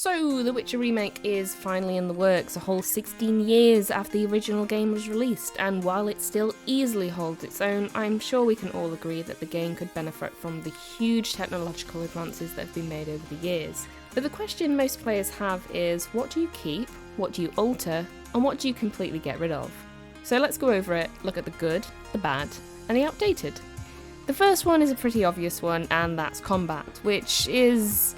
So, The Witcher Remake is finally in the works, a whole 16 years after the original game was released, and while it still easily holds its own, I'm sure we can all agree that the game could benefit from the huge technological advances that have been made over the years. But the question most players have is, what do you keep, what do you alter, and what do you completely get rid of? So let's go over it, look at the good, the bad, and the outdated. The first one is a pretty obvious one, and that's combat, which is...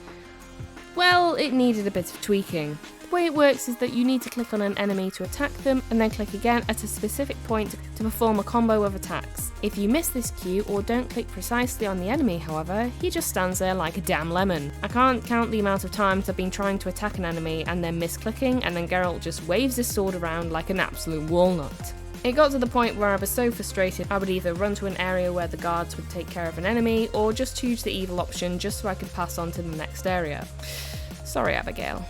well, it needed a bit of tweaking. The way it works is that you need to click on an enemy to attack them, and then click again at a specific point to perform a combo of attacks. If you miss this cue or don't click precisely on the enemy, however, he just stands there like a damn lemon. I can't count the amount of times I've been trying to attack an enemy and then misclicking, and then Geralt just waves his sword around like an absolute walnut. It got to the point where I was so frustrated I would either run to an area where the guards would take care of an enemy, or just choose the evil option just so I could pass on to the next area. Sorry, Abigail.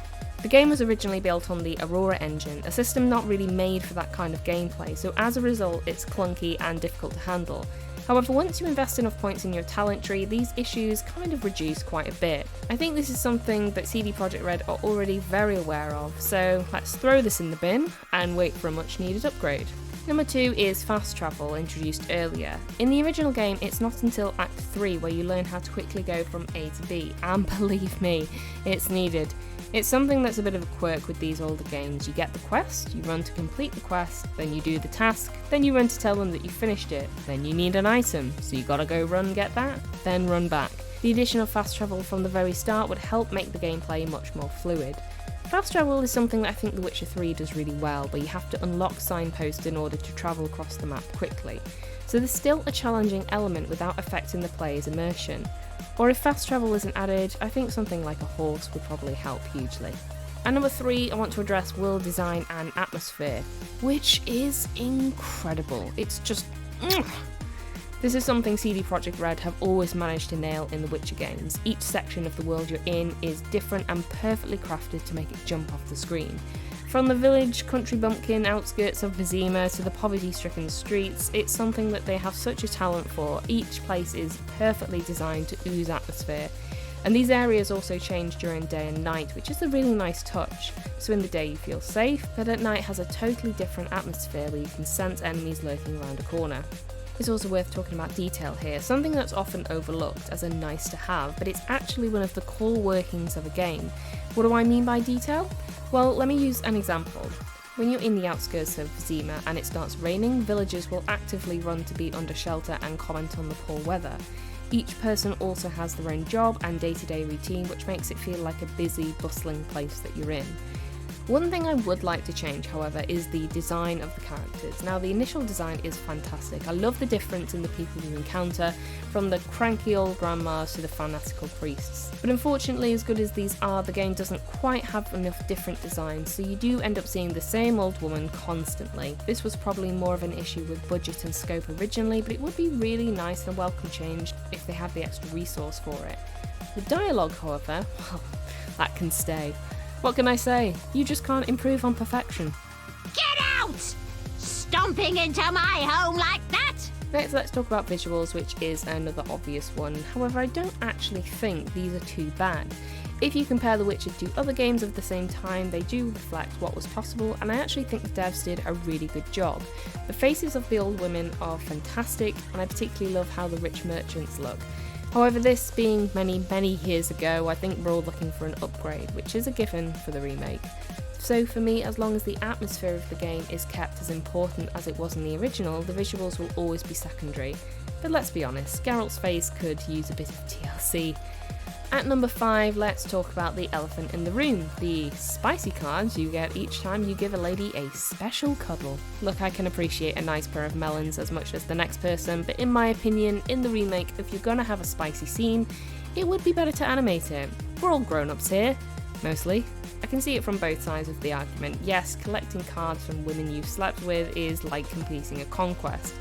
The game was originally built on the Aurora engine, a system not really made for that kind of gameplay, so as a result it's clunky and difficult to handle. However, once you invest enough points in your talent tree, these issues kind of reduce quite a bit. I think this is something that CD Projekt Red are already very aware of, so let's throw this in the bin and wait for a much needed upgrade. Number 2 is fast travel, introduced earlier. In the original game, it's not until Act 3 where you learn how to quickly go from A to B, and believe me, it's needed. It's something that's a bit of a quirk with these older games. You get the quest, you run to complete the quest, then you do the task, then you run to tell them that you finished it, then you need an item, so you gotta go run get that, then run back. The addition of fast travel from the very start would help make the gameplay much more fluid. Fast travel is something that I think The Witcher 3 does really well, where you have to unlock signposts in order to travel across the map quickly. So there's still a challenging element without affecting the player's immersion. Or if fast travel isn't added, I think something like a horse would probably help hugely. And number 3, I want to address world design and atmosphere, which is incredible. It's just... This is something CD Projekt Red have always managed to nail in the Witcher games. Each section of the world you're in is different and perfectly crafted to make it jump off the screen. From the village, country bumpkin outskirts of Vizima to the poverty-stricken streets, it's something that they have such a talent for. Each place is perfectly designed to ooze atmosphere. And these areas also change during day and night, which is a really nice touch. So in the day you feel safe, but at night has a totally different atmosphere where you can sense enemies lurking around a corner. It's also worth talking about detail here, something that's often overlooked as a nice to have, but it's actually one of the core workings of a game. What do I mean by detail? Well, let me use an example. When you're in the outskirts of Vizima and it starts raining, villagers will actively run to be under shelter and comment on the poor weather. Each person also has their own job and day-to-day routine, which makes it feel like a busy, bustling place that you're in. One thing I would like to change, however, is the design of the characters. Now, the initial design is fantastic. I love the difference in the people you encounter, from the cranky old grandmas to the fanatical priests. But unfortunately, as good as these are, the game doesn't quite have enough different designs, so you do end up seeing the same old woman constantly. This was probably more of an issue with budget and scope originally, but it would be really nice and a welcome change if they had the extra resource for it. The dialogue, however, well, that can stay. What can I say? You just can't improve on perfection. Get out! Stomping into my home like that! Next, let's talk about visuals, which is another obvious one. However, I don't actually think these are too bad. If you compare The Witcher to other games of the same time, they do reflect what was possible, and I actually think the devs did a really good job. The faces of the old women are fantastic, and I particularly love how the rich merchants look. However, this being many, many years ago, I think we're all looking for an upgrade, which is a given for the remake. So for me, as long as the atmosphere of the game is kept as important as it was in the original, the visuals will always be secondary. But let's be honest, Geralt's face could use a bit of TLC. At number 5, let's talk about the elephant in the room, the spicy cards you get each time you give a lady a special cuddle. Look, I can appreciate a nice pair of melons as much as the next person, but in my opinion, in the remake, if you're gonna have a spicy scene, it would be better to animate it. We're all grown-ups here, mostly. I can see it from both sides of the argument. Yes, collecting cards from women you've slept with is like completing a conquest.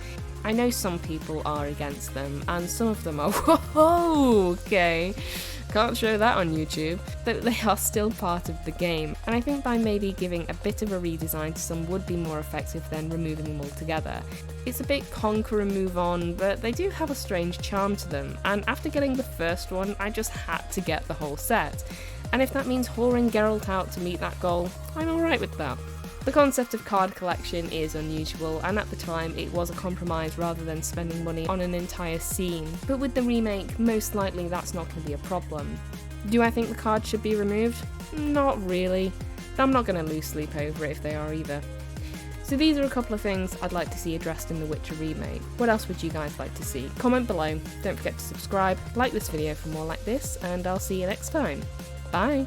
I know some people are against them, and some of them are, whoa, okay, can't show that on YouTube, but they are still part of the game, and I think by maybe giving a bit of a redesign to some would be more effective than removing them altogether. It's a bit conquer and move on, but they do have a strange charm to them, and after getting the first one, I just had to get the whole set. And if that means whoring Geralt out to meet that goal, I'm alright with that. The concept of card collection is unusual, and at the time it was a compromise rather than spending money on an entire scene, but with the remake, most likely that's not going to be a problem. Do I think the cards should be removed? Not really. I'm not going to lose sleep over it if they are either. So these are a couple of things I'd like to see addressed in The Witcher Remake. What else would you guys like to see? Comment below, don't forget to subscribe, like this video for more like this, and I'll see you next time. Bye!